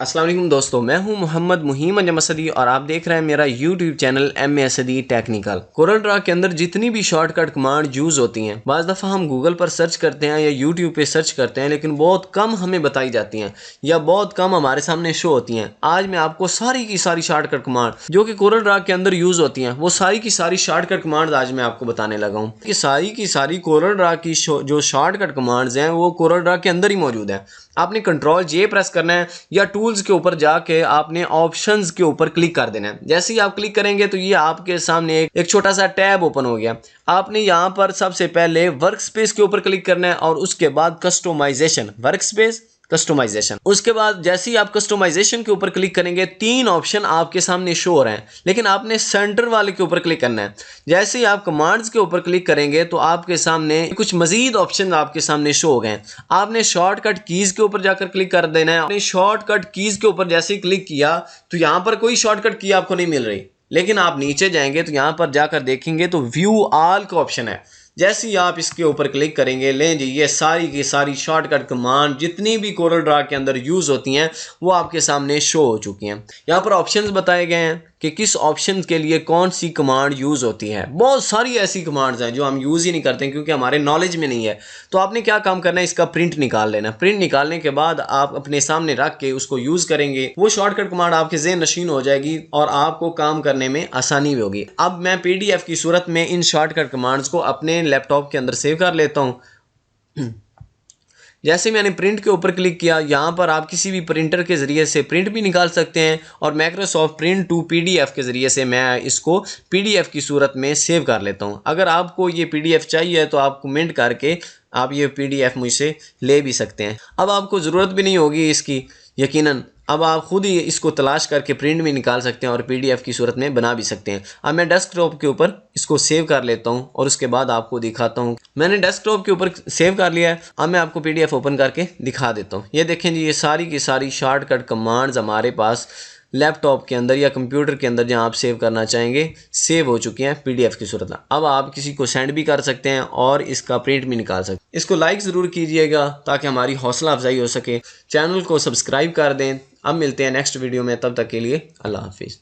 अस्सलाम वालेकुम दोस्तों, मैं हूं मोहम्मद मुहीम अंजम असदी और आप देख रहे हैं मेरा YouTube channel M Asadi technical. Corel Draw के अंदर जितनी भी शॉर्टकट कमांड यूज़ होती हैं, बाज़ दफ़ा हम गूगल पर सर्च करते हैं या यूट्यूब पे सर्च करते हैं, लेकिन बहुत कम हमें बताई जाती हैं या बहुत कम हमारे सामने शो होती हैं। आज मैं आपको सारी की सारी शॉर्टकट कमांड जो कि कोरल ड्रा के अंदर यूज़ होती हैं, वो सारी की सारी शॉर्टकट कमांड आज मैं आपको बताने लगा हूँ कि सारी की सारी कोरल ड्रा की जो शॉर्टकट कमांड्स हैं वो कोरल ड्रा के अंदर ही मौजूद है। आपने कंट्रोल जे प्रेस करना है या टूल्स के ऊपर जाके आपने ऑप्शंस के ऊपर क्लिक कर देना है। जैसे ही आप क्लिक करेंगे तो ये आपके सामने एक छोटा सा टैब ओपन हो गया। आपने यहाँ पर सबसे पहले वर्क स्पेस के ऊपर क्लिक करना है और उसके बाद कस्टमाइजेशन, वर्क स्पेस कस्टमाइजेशन। उसके बाद जैसे ही आप कस्टमाइजेशन के ऊपर क्लिक करेंगे तीन ऑप्शन आपके सामने शो हो रहे हैं, लेकिन आपने सेंटर वाले के ऊपर क्लिक करना है। जैसे ही आप कमांड्स के ऊपर क्लिक करेंगे तो आपके सामने कुछ मजीद ऑप्शन आपके सामने शो हो गए हैं। आपने शॉर्टकट कीज के ऊपर जाकर क्लिक कर देना है। आपने शॉर्टकट कीज के ऊपर जैसे ही क्लिक किया तो यहाँ पर कोई शॉर्टकट की आपको नहीं मिल रही, लेकिन आप नीचे जाएंगे तो यहाँ पर जाकर देखेंगे तो व्यू ऑल का ऑप्शन है। जैसे ही आप इसके ऊपर क्लिक करेंगे, लें जी, ये सारी की सारी शॉर्टकट कमांड जितनी भी कोरल ड्रा के अंदर यूज़ होती हैं वो आपके सामने शो हो चुकी हैं। यहाँ पर ऑप्शंस बताए गए हैं कि किस ऑप्शन के लिए कौन सी कमांड यूज़ होती है। बहुत सारी ऐसी कमांड्स हैं जो हम यूज़ ही नहीं करते क्योंकि हमारे नॉलेज में नहीं है। तो आपने क्या काम करना है, इसका प्रिंट निकाल लेना। प्रिंट निकालने के बाद आप अपने सामने रख के उसको यूज़ करेंगे, वो शॉर्टकट कमांड आपके ज़हन नशीन हो जाएगी और आपको काम करने में आसानी भी होगी। अब मैं PDF की सूरत में इन शॉर्टकट कमांड्स को अपने लैपटॉप के अंदर सेव कर लेता हूँ। जैसे मैंने प्रिंट के ऊपर क्लिक किया, यहाँ पर आप किसी भी प्रिंटर के ज़रिए से प्रिंट भी निकाल सकते हैं और माइक्रोसॉफ्ट प्रिंट टू PDF के ज़रिए से मैं इसको PDF की सूरत में सेव कर लेता हूँ। अगर आपको ये PDF चाहिए तो आप कमेंट करके आप ये PDF मुझसे ले भी सकते हैं। अब आपको ज़रूरत भी नहीं होगी इसकी, यकीनन अब आप खुद ही इसको तलाश करके प्रिंट भी निकाल सकते हैं और PDF की सूरत में बना भी सकते हैं। अब मैं डेस्कटॉप के ऊपर इसको सेव कर लेता हूं और उसके बाद आपको दिखाता हूं। मैंने डेस्कटॉप के ऊपर सेव कर लिया है। अब मैं आपको PDF ओपन करके दिखा देता हूं। ये देखें जी, ये सारी की सारी शॉर्टकट कमांड्स हमारे पास लैपटॉप के अंदर या कंप्यूटर के अंदर जहां आप सेव करना चाहेंगे सेव हो चुकी हैं PDF की सूरत में। अब आप किसी को सेंड भी कर सकते हैं और इसका प्रिंट भी निकाल सकते हैं। इसको लाइक ज़रूर कीजिएगा ताकि हमारी हौसला अफजाई हो सके। चैनल को सब्सक्राइब कर दें। अब मिलते हैं नेक्स्ट वीडियो में, तब तक के लिए अल्लाह हाफिज़।